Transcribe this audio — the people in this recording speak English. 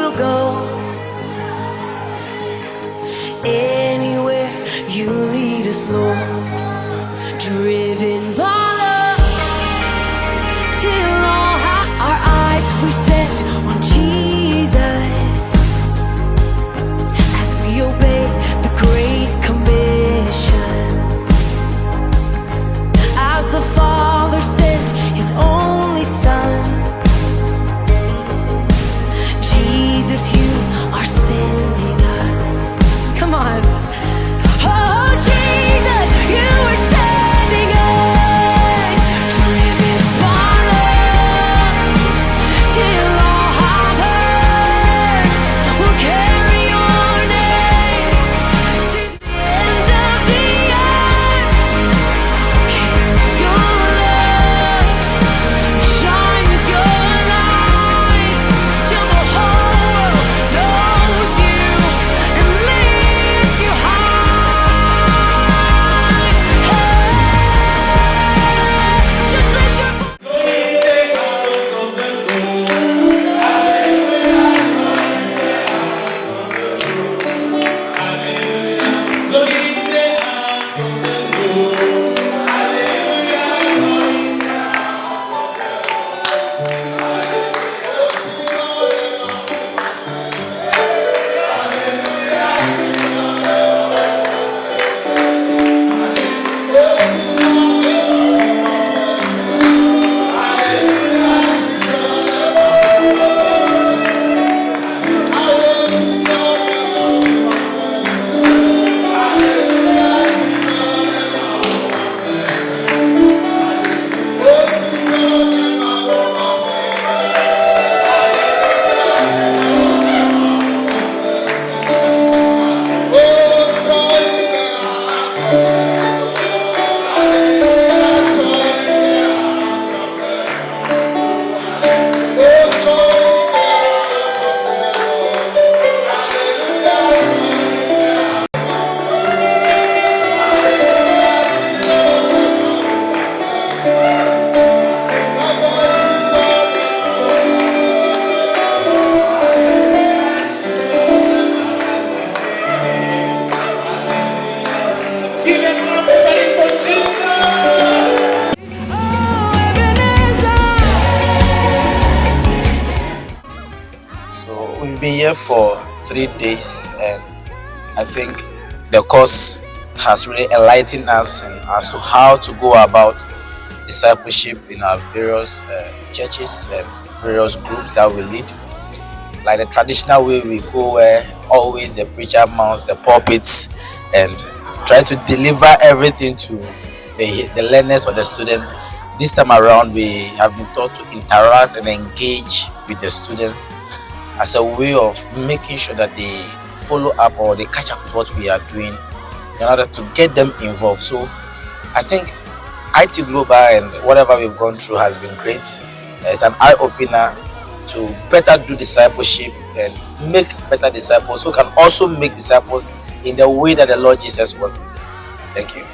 will go. Anywhere you lead us, Lord, driven by love, till all our eyes we set on Jesus, as we obey the Great Commission, as the Father sent His only Son. Jesus, you are sending us. Come on. Oh, Jesus, you are sending us. Driven by love, till all have heard, will carry your name to the ends of the earth. Carry your love, shine with your light, till the whole world knows you and lifts you high. Hey, just let your So we've been here for 3 days, and I think the course has really enlightened us as to how to go about discipleship in our various churches and various groups that we lead. Like the traditional way we go, where always the preacher mounts the pulpits and try to deliver everything to the learners or the student. This time around, we have been taught to interact and engage with the students as a way of making sure that they follow up or they catch up with what we are doing in order to get them involved. So I think iTEE Global and whatever we've gone through has been great. It's an eye-opener to better do discipleship and make better disciples who can also make disciples in the way that the Lord Jesus wanted. Thank you.